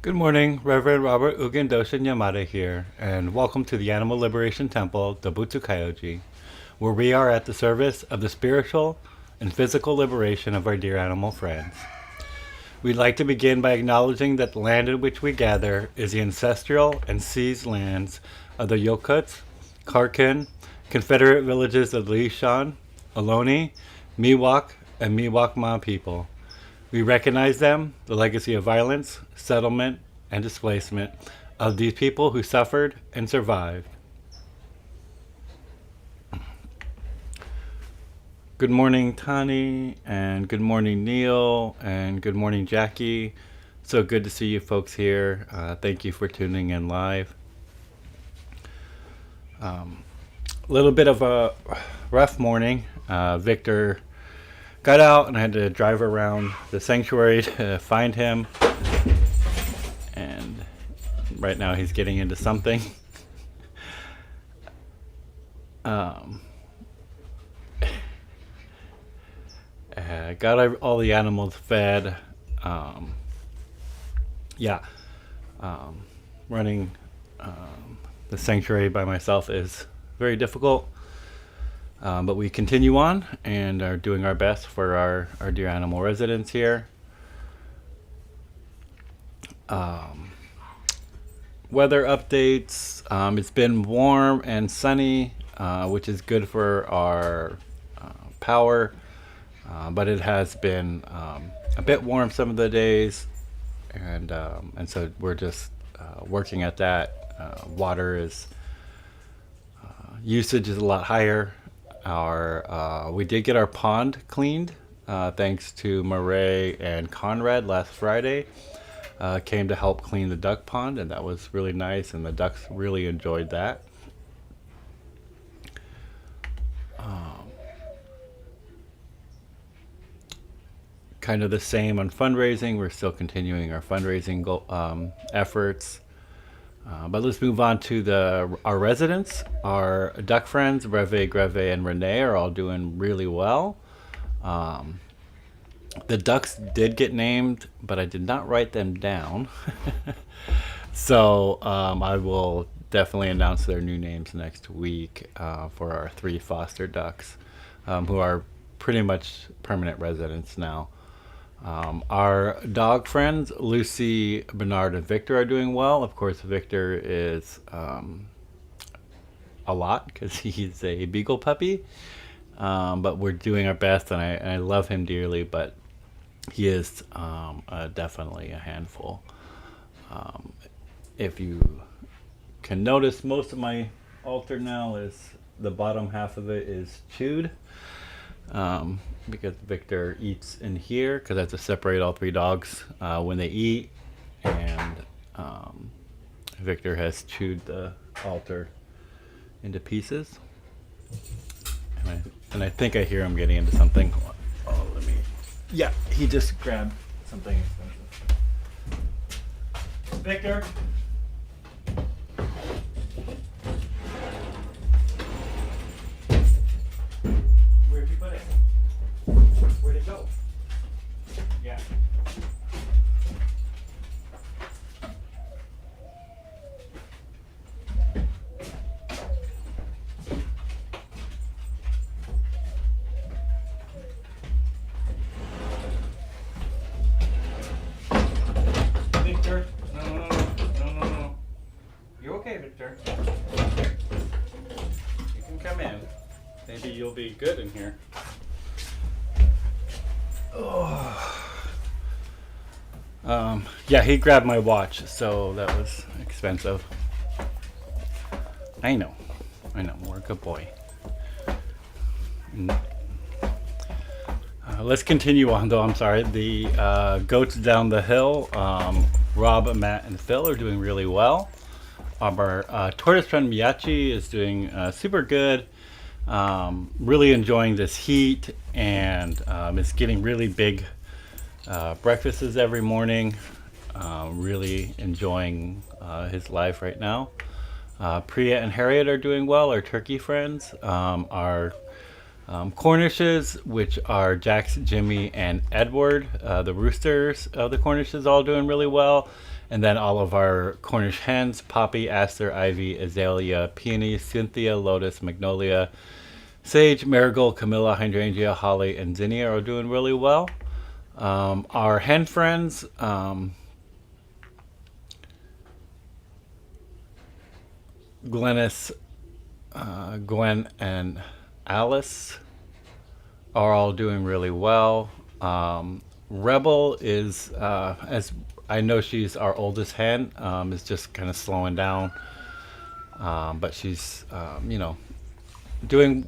Good morning, Reverend Robert Ugandoshin Yamada here, and welcome to the Animal Liberation Temple, Dobutsu Kyoji, where we are at the service of the spiritual and physical liberation of our dear animal friends. We'd like to begin by acknowledging that the land in which we gather is the ancestral and seized lands of the Yokuts, Karkin, Confederate villages of Lishan, Ohlone, Miwok, and Miwokma people. We recognize them, the legacy of violence, settlement, and displacement of these people who suffered and survived. Good morning, Tani, and good morning, Neil, and good morning, Jackie. So good to see you folks here. Thank you for tuning in live. A little bit of a rough morning. Victor got out and I had to drive around the sanctuary to find him. And right now he's getting into something. um, got all the animals fed. Um, yeah. Running the sanctuary by myself is very difficult. But we continue on and are doing our best for our dear animal residents here. Weather updates. It's been warm and sunny, which is good for our power. But it has been a bit warm some of the days, and so we're just working at that. Water is usage is a lot higher. We did get our pond cleaned, thanks to Murray and Conrad last Friday. Came to help clean the duck pond, and that was really nice, and the ducks really enjoyed that. Kind of the same on fundraising. We're still continuing our fundraising efforts. But let's move on to our residents. Our duck friends, Reve, Greve, and Renee, are all doing really well. The ducks did get named, but I did not write them down. So I will definitely announce their new names next week for our 3 foster ducks, who are pretty much permanent residents now. Our dog friends, Lucy, Bernard, and Victor, are doing well. Of course, Victor is a lot because he's a beagle puppy. But we're doing our best, and I love him dearly, but he is definitely a handful. If you can notice, most of my altar now is the bottom half of it is chewed. Because Victor eats in here, because I have to separate all 3 dogs when they eat, and Victor has chewed the altar into pieces. And I think I hear him getting into something. Oh, yeah, he just grabbed something expensive. Victor. Where'd you put it? Where'd it go? Yeah. Victor, no. You okay, Victor? You can come in. Maybe you'll be good in here. Yeah, he grabbed my watch, so that was expensive. I know, we're a good boy. Let's continue on, though. I'm sorry. The goats down the hill, Rob, Matt, and Phil are doing really well. Our tortoise friend Miyachi is doing super good. Really enjoying this heat, and is getting really big breakfasts every morning. Really enjoying his life right now. Priya and Harriet are doing well, our turkey friends. Our Cornishes, which are Jax, Jimmy, and Edward, the roosters of the Cornishes, all doing really well. And then all of our Cornish hens, poppy, aster, ivy, azalea, peony, cynthia, lotus, magnolia, sage, marigold, camilla, hydrangea, holly, and zinnia are doing really well. Our hen friends, Glennis, Gwen, and Alice are all doing really well. Rebel is, as I know she's our oldest hen, is just kind of slowing down. But she's, doing,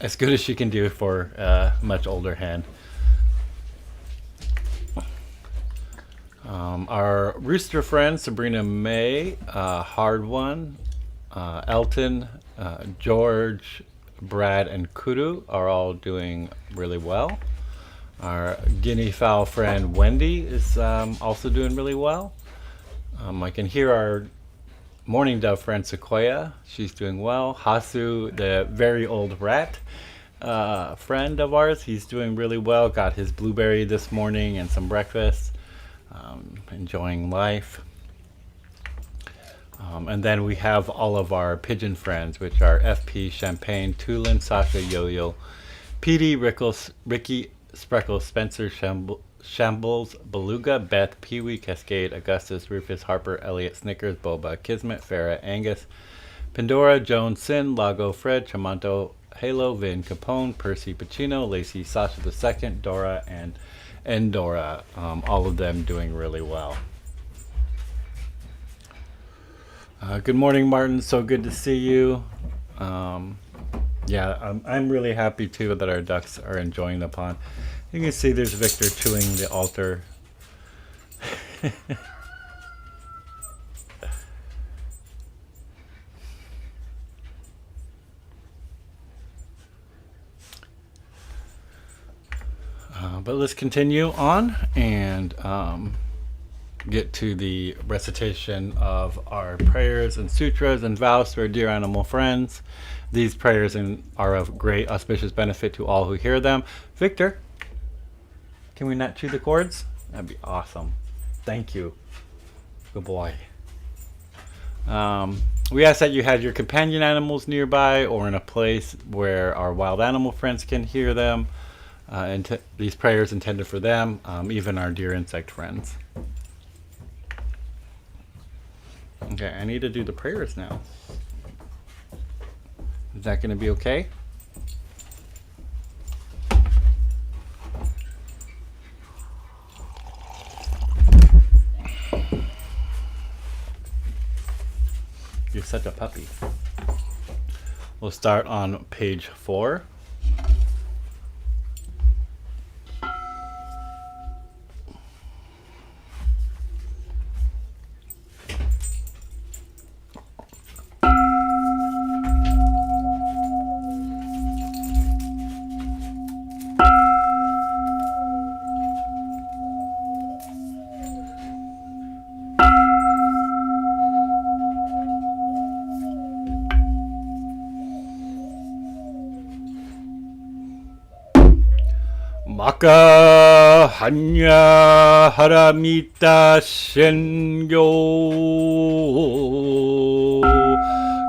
as good as she can do for a much older hen. Our rooster friend, Sabrina May, Hard One, Elton, George, Brad, and Kudu are all doing really well. Our guinea fowl friend Wendy is also doing really well. I can hear our mourning dove friend Sequoia. She's doing well. Hasu, the very old rat friend of ours, he's doing really well. Got his blueberry this morning and some breakfast. Enjoying life. And then we have all of our pigeon friends, which are FP, Champagne, Tulin, Sasha, Yo-Yo, PD, Ricky, Spreckles, Spencer, Shambles, Beluga, Beth, Pee-wee, Cascade, Augustus, Rufus, Harper, Elliot, Snickers, Boba, Kismet, Farah, Angus, Pandora, Joan, Sin, Lago, Fred, Chamanto, Halo, Vin, Capone, Percy, Pacino, Lacey, Sasha II, Dora, and Endora. All of them doing really well. Good morning, Martin. So good to see you. I'm really happy too that our ducks are enjoying the pond. You can see there's Victor chewing the altar. But let's continue on and get to the recitation of our prayers and sutras and vows to our dear animal friends. These prayers are of great auspicious benefit to all who hear them. Victor, can we not chew the cords? That'd be awesome. Thank you. Good boy. We ask that you had your companion animals nearby or in a place where our wild animal friends can hear them. And these prayers intended for them, even our dear insect friends. Okay, I need to do the prayers now. Is that going to be okay? You're such a puppy. We'll start on page 4. Maka hanya haramita shengyo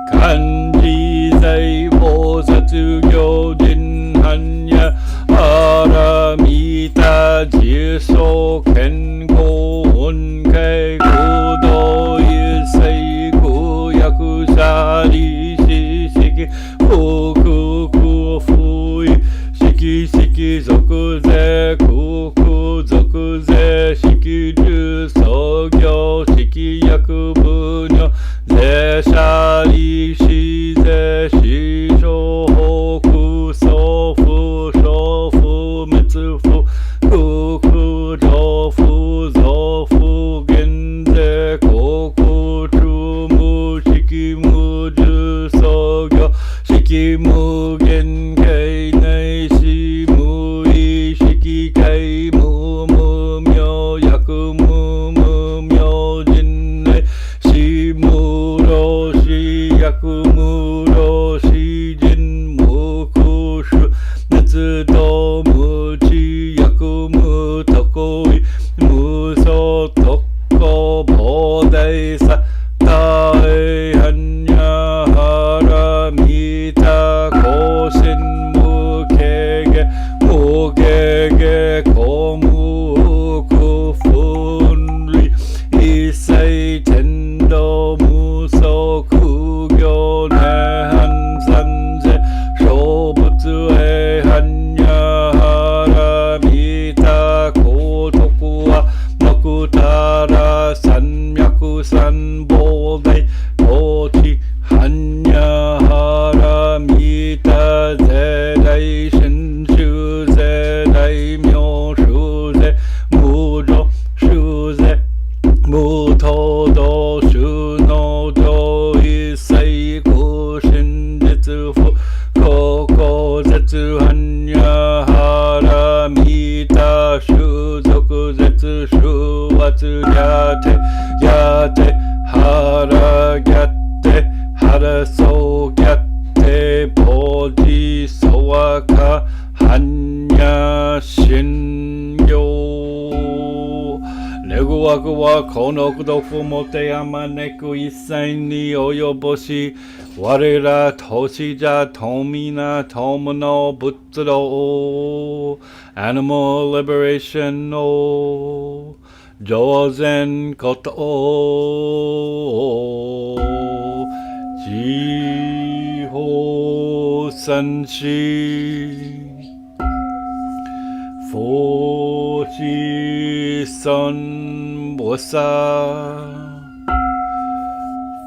kanji zai bosatsu gyojin hanya haramita jiso kengo onkai kodo yusei kuyaku shari shishiki fuku fui shiki shiki zoku ze kuku zoku ze shiki ju sogyo shiki yaku bunyo ze shari shi ze shi sho hoku sofu shofu mitsufu kuku jofu zofu genze koku chumu shiki mu ju sogyo shiki mu genkei nei shi mu i shiki kai mu mu myo yaku mu mu myo jin nei shi mu ro shi yaku mu ro shi jin mu ku shu natsu do mu chi yaku mu tokoi mu so toko bo 絶般若腹見た種族絶種圧やてやて腹ギャって腹そうギャってボジソワカ般若心経レゴワグはこの毒もてやまねく一切に及ぼし我ら都市じゃ富な友の仏道 Animal Liberation の上善こと地方三子佛系僧菩萨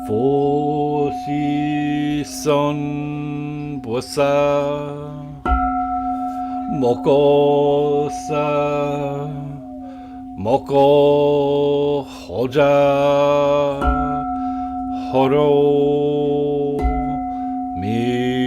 佛系僧菩萨摩诃萨摩诃ho ja horo mi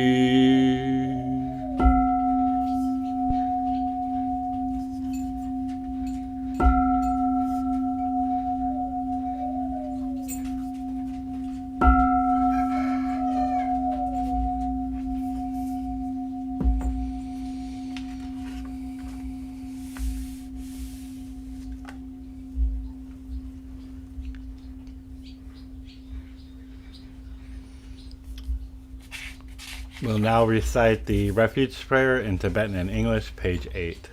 We'll now recite the Refuge Prayer in Tibetan and English, page 8.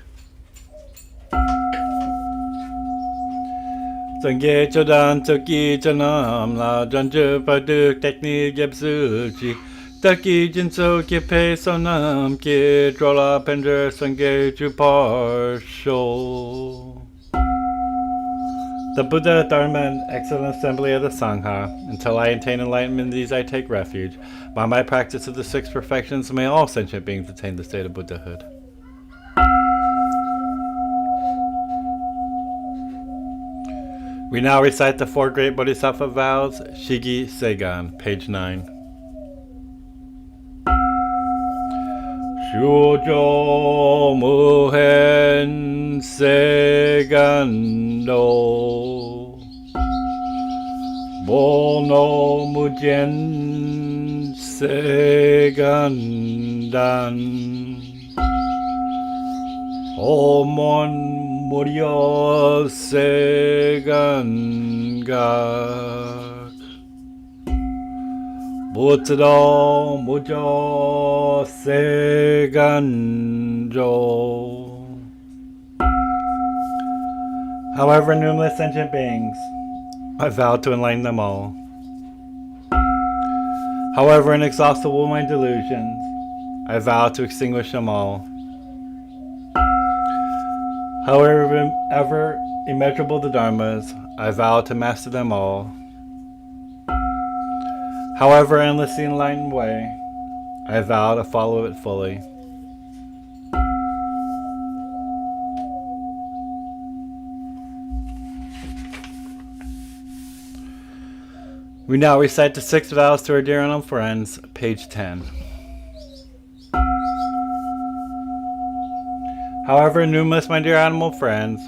Sangye chodan toki chanam la janju paduk tekni gebsuji taki jinso ke pe sonam ke drola pender sangye juparsho. The Buddha, Dharma, and excellent assembly of the Sangha. Until I attain enlightenment in these I take refuge. By my practice of the six perfections, may all sentient beings attain the state of Buddhahood. We now recite the four great Bodhisattva vows, Shigi Seigan, page 9. Shujo Muhen Segando Bono Mujen Segandan Omon Muryo Segangak Butsudo Mujo Seganjo. However numerous sentient beings, I vow to enlighten them all. However inexhaustible my delusions, I vow to extinguish them all. However ever immeasurable the dharmas, I vow to master them all. However endlessly enlightened way, I vow to follow it fully. We now recite the six vows to our dear and friends, page 10. However numerous my dear animal friends,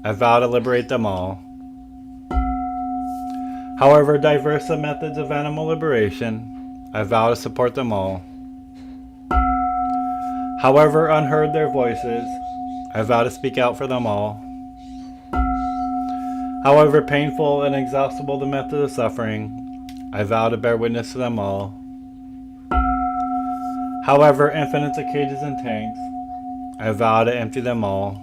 I vow to liberate them all. However diverse the methods of animal liberation, I vow to support them all. However unheard their voices, I vow to speak out for them all. However painful and inexhaustible the method of suffering, I vow to bear witness to them all. However infinite the cages and tanks, I vow to empty them all.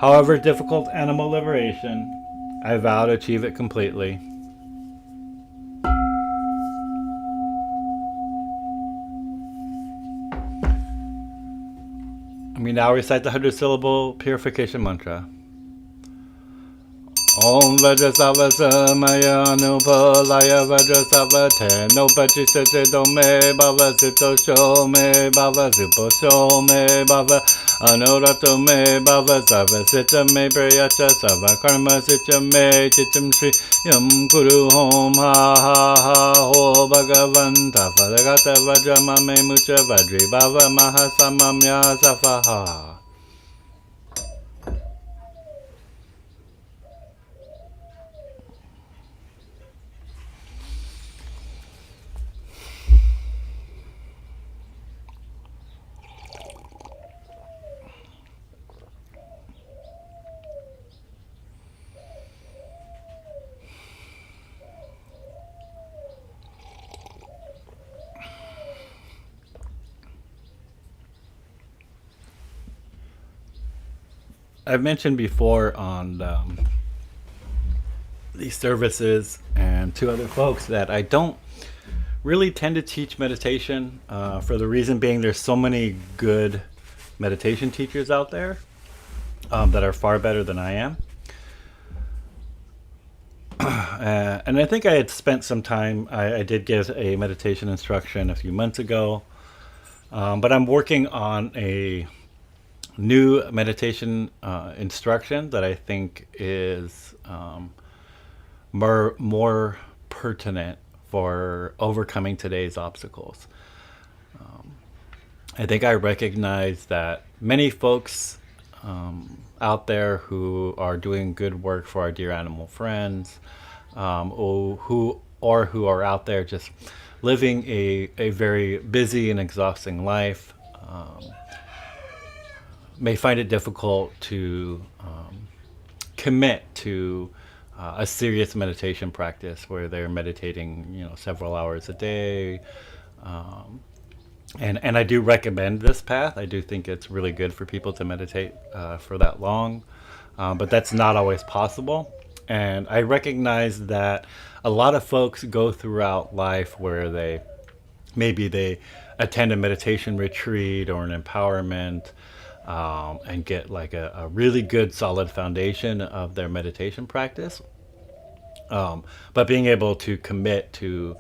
However difficult animal liberation, I vow to achieve it completely. We now recite the 100-syllable purification mantra. Om Vajrasava Samaya Anupalaya Vajrasava Te No Pachisate Dome Bava Sito Sho Me Bava Sipo Sho Me Bava Anorato Me Bava Sava Sita Me Prayacha Sava Karma Sita Me Chitim Shri Yam Guru Hom Ha Ha Ha Ho Bhagavanta Fadagata Vajrama Me Mucha Vajri Bava Mahasamamya Safaha. I've mentioned before on these services and to other folks that I don't really tend to teach meditation for the reason being there's so many good meditation teachers out there that are far better than I am. And I think I had spent some time, I did give a meditation instruction a few months ago, but I'm working on a new meditation instruction that I think is more pertinent for overcoming today's obstacles. I think I recognize that many folks out there who are doing good work for our dear animal friends, who are out there just living a very busy and exhausting life, may find it difficult to commit to a serious meditation practice where they're meditating, several hours a day. And I do recommend this path. I do think it's really good for people to meditate for that long, but that's not always possible. And I recognize that a lot of folks go throughout life where maybe they attend a meditation retreat or an empowerment, and get like a really good solid foundation of their meditation practice. But being able to commit to,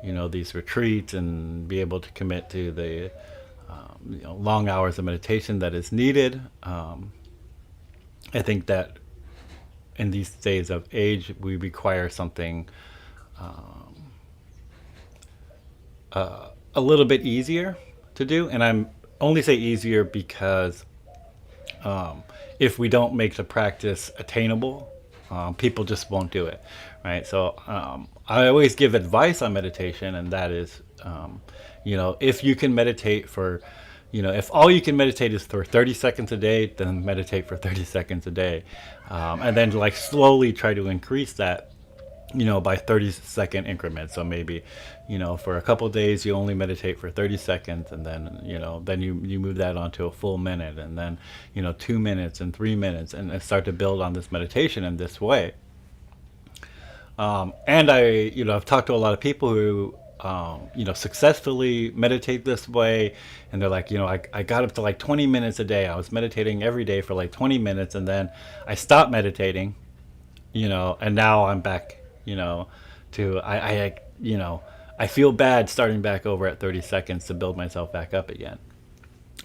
these retreats and be able to commit to the long hours of meditation that is needed. I think that in these days of age, we require something a little bit easier to do. And I'm only say easier because if we don't make the practice attainable, people just won't do it, right? So I always give advice on meditation, and that is, if you can meditate for, if all you can meditate is for 30 seconds a day, then meditate for 30 seconds a day, and then like slowly try to increase that, by 30-second increments. So maybe, for a couple of days you only meditate for 30 seconds, and then, then you move that onto a full minute, and then, 2 minutes and 3 minutes, and start to build on this meditation in this way. And I've talked to a lot of people who, successfully meditate this way, and they're like, I got up to like 20 minutes a day. I was meditating every day for like 20 minutes, and then I stopped meditating, and now I'm back, to I feel bad starting back over at 30 seconds to build myself back up again.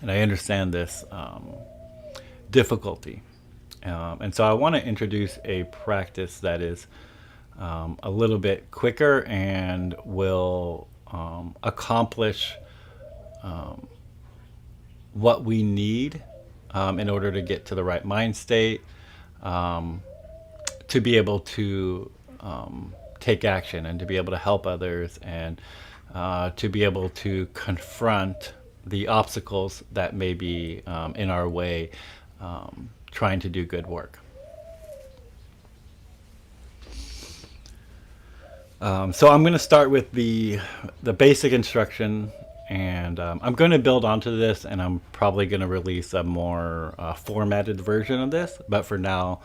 And I understand this difficulty. And so I want to introduce a practice that is a little bit quicker and will accomplish what we need in order to get to the right mind state, to be able to take action and to be able to help others, and to be able to confront the obstacles that may be in our way, trying to do good work. So I'm going to start with the basic instruction, and I'm going to build onto this, and I'm probably going to release a more formatted version of this. But for now,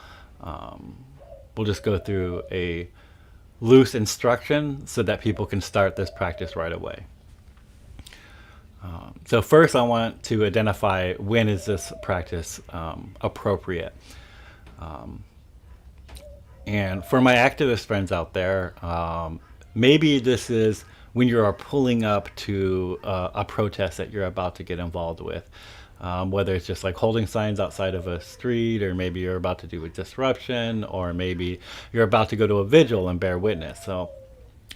we'll just go through a loose instruction so that people can start this practice right away. So first, I want to identify when is this practice appropriate. And for my activist friends out there, maybe this is when you are pulling up to a protest that you're about to get involved with. Whether it's just like holding signs outside of a street, or maybe you're about to do a disruption, or maybe you're about to go to a vigil and bear witness. So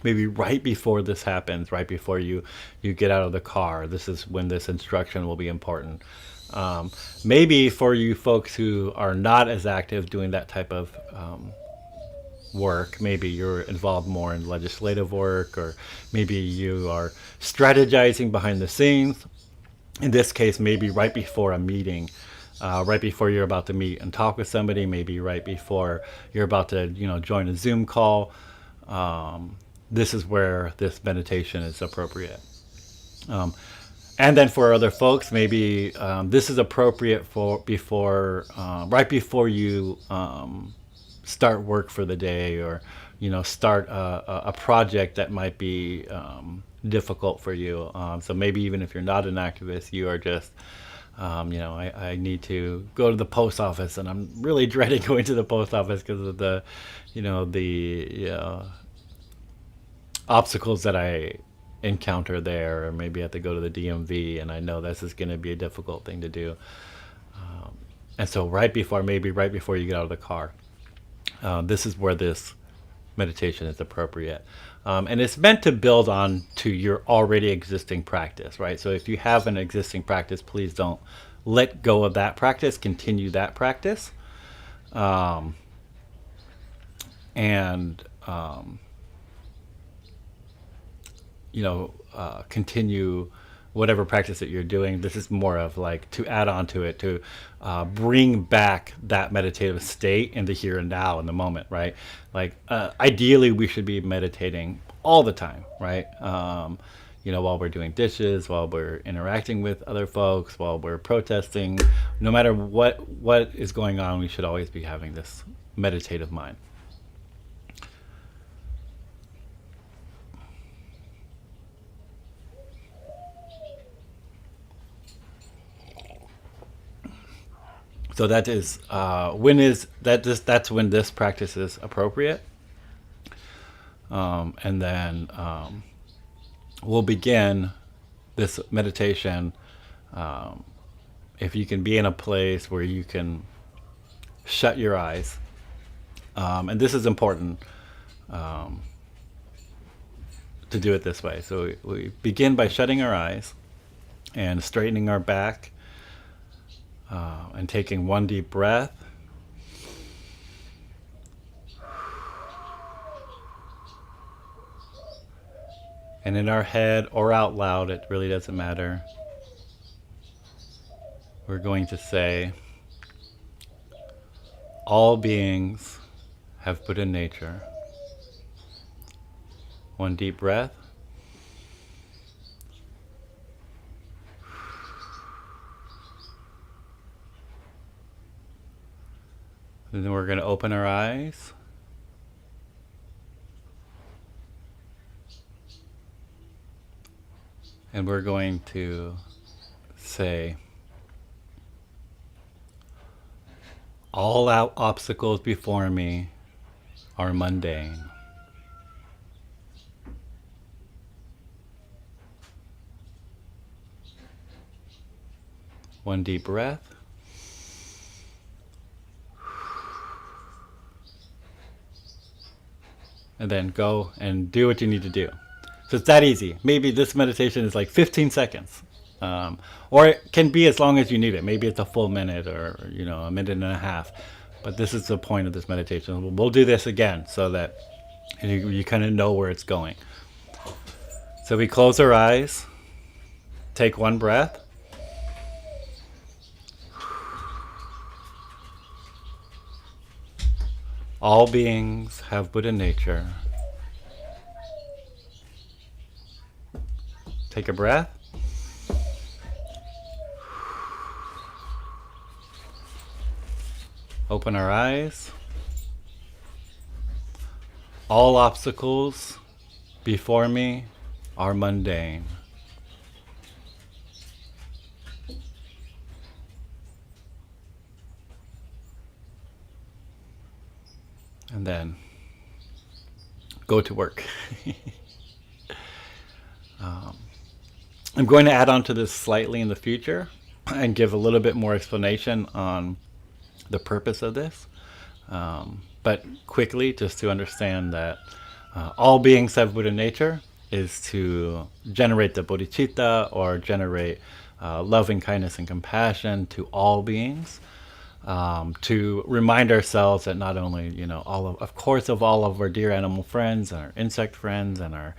maybe right before this happens, right before you get out of the car, this is when this instruction will be important. Maybe for you folks who are not as active doing that type of work, maybe you're involved more in legislative work, or maybe you are strategizing behind the scenes. In this case, maybe right before a meeting, right before you're about to meet and talk with somebody, maybe right before you're about to, join a Zoom call. This is where this meditation is appropriate. And then for other folks, maybe this is appropriate for right before you start work for the day, or start a project that might be difficult for you. So maybe even if you're not an activist, you are just I need to go to the post office, and I'm really dreading going to the post office because of the obstacles that I encounter there, or maybe I have to go to the DMV, and I know this is going to be a difficult thing to do. And so maybe right before you get out of the car, this is where this meditation is appropriate. And it's meant to build on to your already existing practice, right? So if you have an existing practice, please don't let go of that practice. Continue that practice. Continue whatever practice that you're doing. This is more of like to add on to it, to bring back that meditative state in the here and now, in the moment, right? Like ideally, we should be meditating all the time, right? While we're doing dishes, while we're interacting with other folks, while we're protesting, no matter what is going on, we should always be having this meditative mind. So that is that's when this practice is appropriate, and then we'll begin this meditation. If you can be in a place where you can shut your eyes, and this is important to do it this way. So we begin by shutting our eyes and straightening our back. And taking one deep breath. And in our head or out loud, it really doesn't matter, we're going to say, all beings have Buddha nature. One deep breath. And then we're going to open our eyes. And we're going to say, all obstacles before me are mundane. One deep breath. And then go and do what you need to do. So it's that easy. Maybe this meditation is like 15 seconds. Or it can be as long as you need it. Maybe it's a full minute, or a minute and a half. But this is the point of this meditation. We'll do this again so that you kind of know where it's going. So we close our eyes. Take one breath. All beings have Buddha nature. Take a breath. Open our eyes. All obstacles before me are mundane. and then go to work. I'm going to add on to this slightly in the future and give a little bit more explanation on the purpose of this. But quickly, just to understand that all beings have Buddha nature is to generate the bodhicitta, or generate loving kindness and compassion to all beings. To remind ourselves that not only, of course, of all of our dear animal friends and our insect friends and our,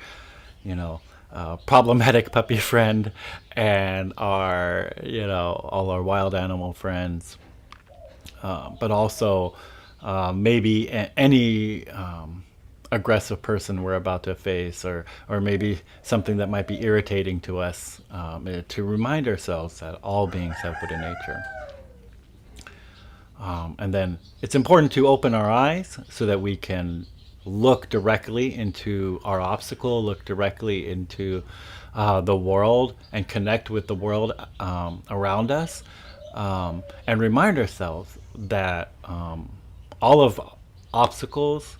problematic puppy friend and our, all our wild animal friends, but also maybe any aggressive person we're about to face, or maybe something that might be irritating to us, to remind ourselves that all beings have Buddha nature. And then it's important to open our eyes so that we can look directly into our obstacle, look directly into the world, and connect with the world around us, and remind ourselves that all of obstacles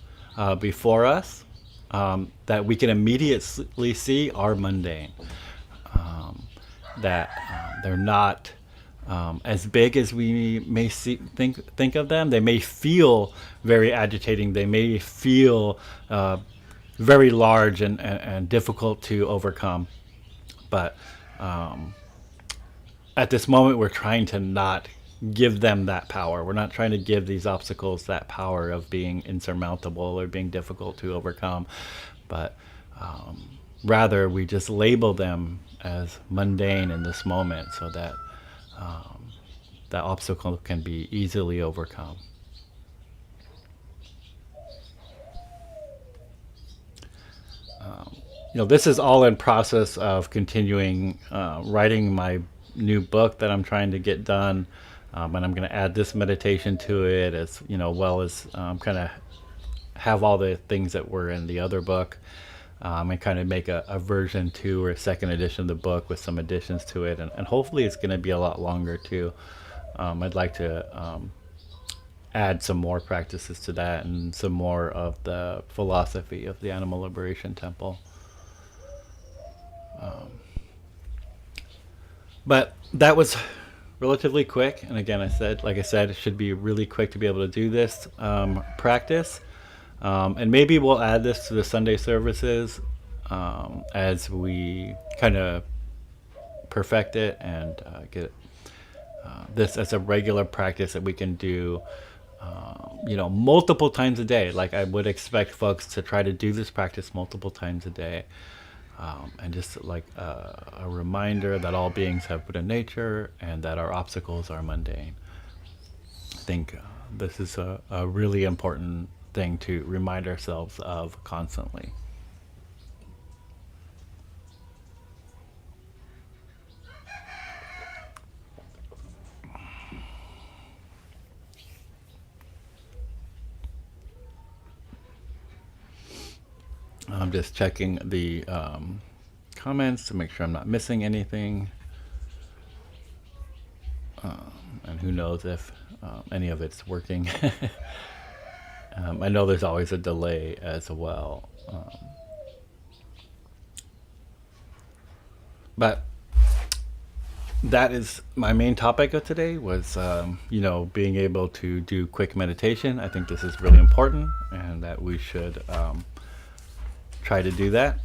before us that we can immediately see are mundane, that they're not as big as we may think of them. They may feel very agitating. They may feel very large and difficult to overcome. But at this moment, we're trying to not give them that power. We're not trying to give these obstacles that power of being insurmountable or being difficult to overcome. But rather, we just label them as mundane in this moment, so that that obstacle can be easily overcome. This is all in process of continuing writing my new book that I'm trying to get done, and I'm going to add this meditation to it, as well as kind of have all the things that were in the other book, and kind of make a version 2 or a second edition of the book with some additions to it, and hopefully it's going to be a lot longer too. I'd like to add some more practices to that, and some more of the philosophy of the Animal Liberation Temple. But that was relatively quick, and again, like I said, it should be really quick to be able to do this practice. And maybe we'll add this to the Sunday services as we kind of perfect it and get this as a regular practice that we can do, multiple times a day. Like, I would expect folks to try to do this practice multiple times a day. And just like a reminder that all beings have Buddha nature and that our obstacles are mundane. I think this is a really important thing to remind ourselves of constantly. I'm just checking the comments to make sure I'm not missing anything. And who knows if any of it's working. I know there's always a delay as well. But that is my main topic of today, was being able to do quick meditation. I think this is really important, and that we should try to do that.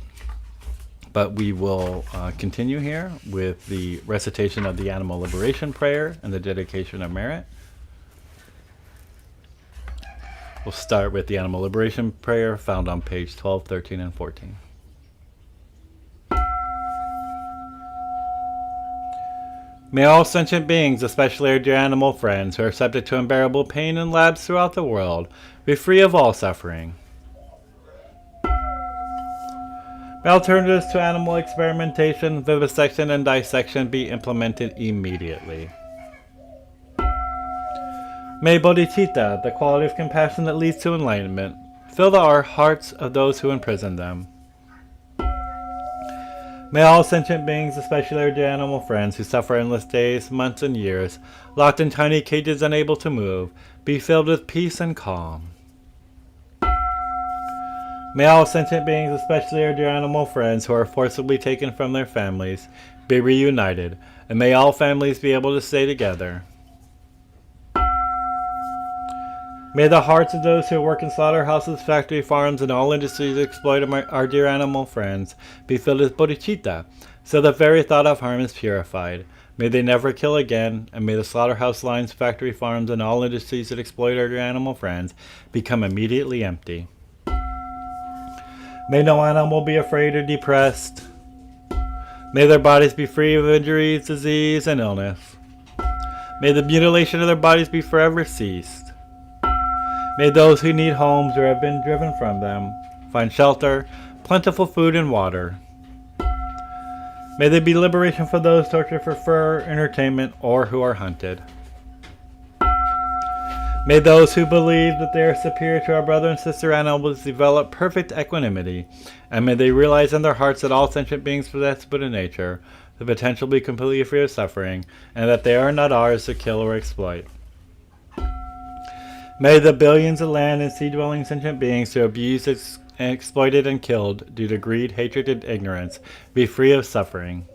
But we will continue here with the recitation of the Animal Liberation Prayer and the dedication of merit. We'll start with the Animal Liberation Prayer found on page 12, 13, and 14. May all sentient beings, especially our dear animal friends who are subject to unbearable pain in labs throughout the world, be free of all suffering. May alternatives to animal experimentation, vivisection, and dissection be implemented immediately. May bodhicitta, the quality of compassion that leads to enlightenment, fill the hearts of those who imprison them. May all sentient beings, especially our dear animal friends who suffer endless days, months, and years, locked in tiny cages unable to move, be filled with peace and calm. May all sentient beings, especially our dear animal friends who are forcibly taken from their families, be reunited, and may all families be able to stay together. May the hearts of those who work in slaughterhouses, factory farms, and all industries that exploit our dear animal friends be filled with bodhicitta, so the very thought of harm is purified. May they never kill again, and may the slaughterhouse lines, factory farms, and all industries that exploit our dear animal friends become immediately empty. May no animal be afraid or depressed. May their bodies be free of injuries, disease, and illness. May the mutilation of their bodies be forever ceased. May those who need homes or have been driven from them find shelter, plentiful food, and water. May there be liberation for those tortured for fur, entertainment, or who are hunted. May those who believe that they are superior to our brother and sister animals develop perfect equanimity, and may they realize in their hearts that all sentient beings possess Buddha nature, the potential to be completely free of suffering, and that they are not ours to kill or exploit. May the billions of land and sea-dwelling sentient beings who abused, exploited, and killed due to greed, hatred, and ignorance be free of suffering.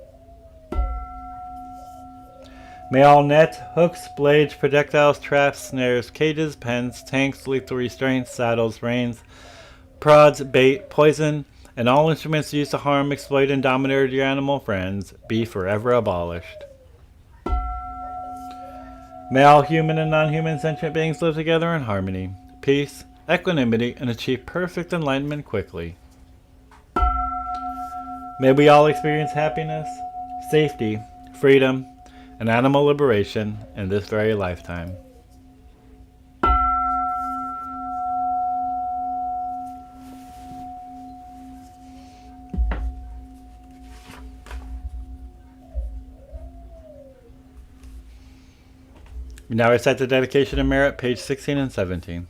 May all nets, hooks, blades, projectiles, traps, snares, cages, pens, tanks, lethal restraints, saddles, reins, prods, bait, poison, and all instruments used to harm, exploit, and dominate your animal friends be forever abolished. May all human and non-human sentient beings live together in harmony, peace, equanimity, and achieve perfect enlightenment quickly. May we all experience happiness, safety, freedom, and animal liberation in this very lifetime. We now recite the dedication and merit, page 16 and 17.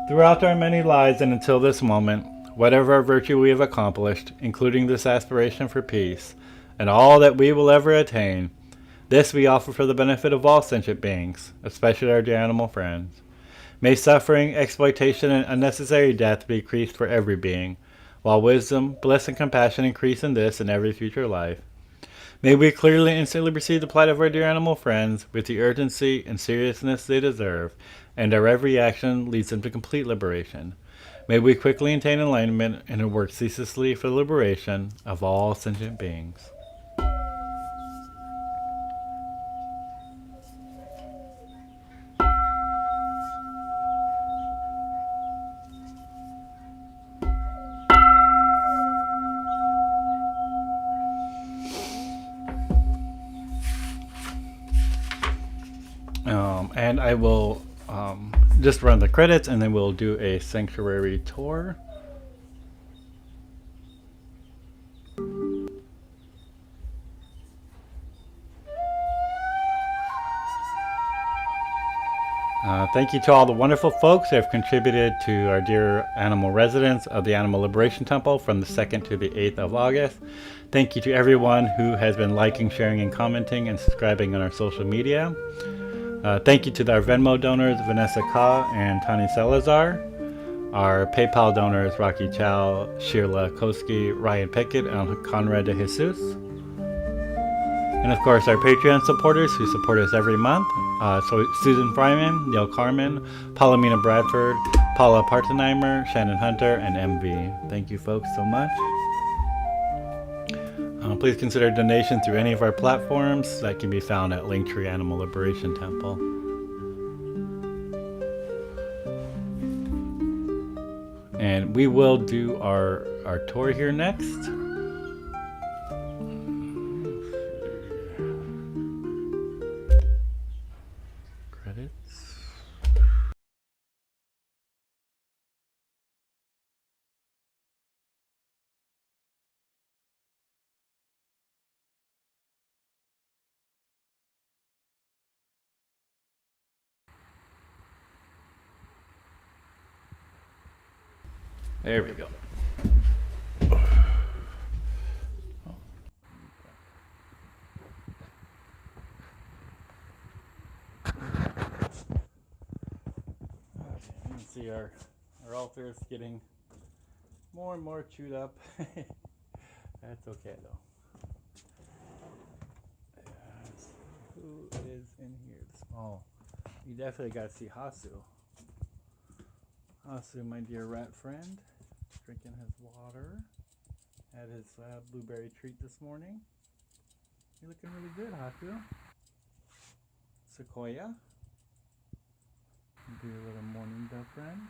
Throughout our many lives and until this moment, whatever virtue we have accomplished, including this aspiration for peace, and all that we will ever attain, this we offer for the benefit of all sentient beings, especially our dear animal friends. May suffering, exploitation, and unnecessary death be decreased for every being, while wisdom, bliss, and compassion increase in this and every future life. May we clearly and instantly perceive the plight of our dear animal friends with the urgency and seriousness they deserve, and our every action leads them to complete liberation. May we quickly attain enlightenment and work ceaselessly for the liberation of all sentient beings. And I will just run the credits, and then we'll do a sanctuary tour. Thank you to all the wonderful folks who have contributed to our dear animal residents of the Animal Liberation Temple from the 2nd to the 8th of August. Thank you to everyone who has been liking, sharing, and commenting and subscribing on our social media. Thank you to our Venmo donors, Vanessa Ka and Tani Salazar. Our PayPal donors, Rocky Chow, Sheila Koski, Ryan Pickett, and Conrad de Jesus. And of course, our Patreon supporters who support us every month. So Susan Fryman, Neil Carmen, Palomina Bradford, Paula Partenheimer, Shannon Hunter, and MV. Thank you folks so much. Please consider donation through any of our platforms that can be found at Linktree Animal Liberation Temple. And we will do our tour here next. Credits. There we go. see our altar is getting more and more chewed up. That's okay though. Yes. Who is in here? Oh, you definitely got to see Hasu. Hasu, my dear rat friend, drinking his water. Had his blueberry treat this morning. You're looking really good, Hasu. Sequoia. Do your little morning dove friend.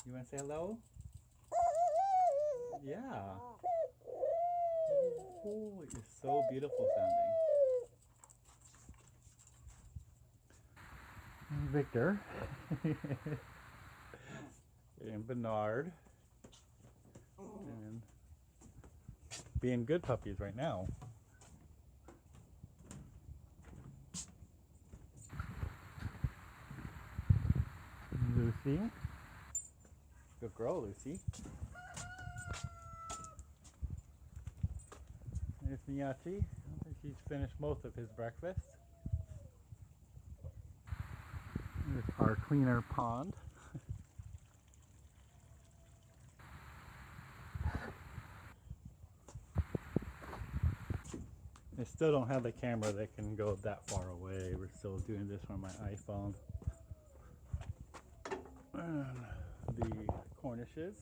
You want to say hello? Yeah. Oh, you're so beautiful sounding. Victor. And Bernard. And being good puppies right now. Lucy. Good girl, Lucy. There's Miyachi. I think he's finished most of his breakfast. There's our cleaner pond. I still don't have the camera that can go that far away. We're still doing this on my iPhone. And the Cornishes.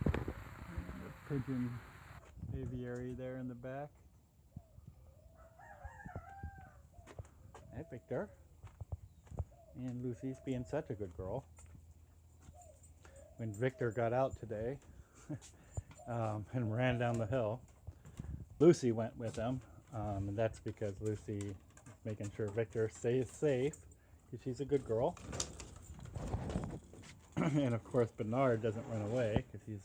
And the pigeon aviary there in the back. Hey, Victor. And Lucy's being such a good girl. When Victor got out today and ran down the hill, Lucy went with him. And that's because Lucy is making sure Victor stays safe, because she's a good girl. And of course Bernard doesn't run away, because he's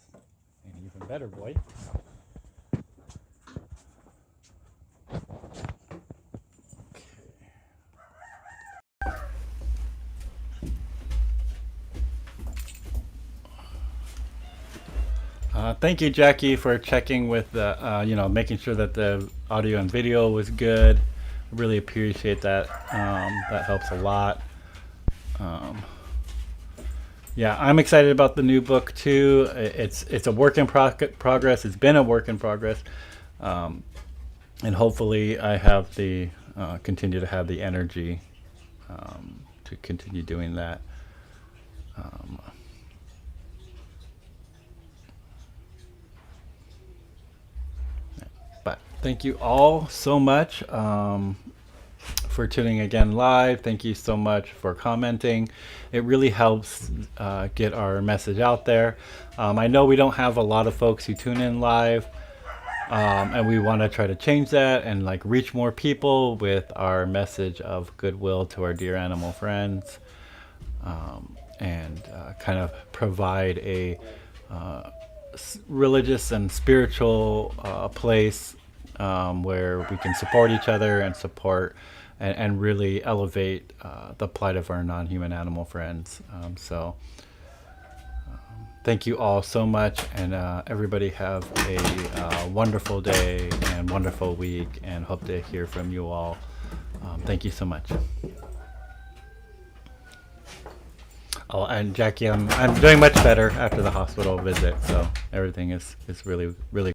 an even better boy. Thank you, Jackie, for checking with the, making sure that the audio and video was good. I really appreciate that. That helps a lot. Yeah, I'm excited about the new book too. It's a work in progress. It's been a work in progress, and hopefully I have the continue to have the energy to continue doing that. But thank you all so much for tuning again live. Thank you so much for commenting. It really helps get our message out there. I know we don't have a lot of folks who tune in live, and we want to try to change that and like reach more people with our message of goodwill to our dear animal friends, and kind of provide a religious and spiritual place where we can support each other and support and really elevate the plight of our non-human animal friends. Thank you all so much, and everybody have a wonderful day and wonderful week, and hope to hear from you all. Thank you so much. Oh, and Jackie, I'm doing much better after the hospital visit, so everything is really, really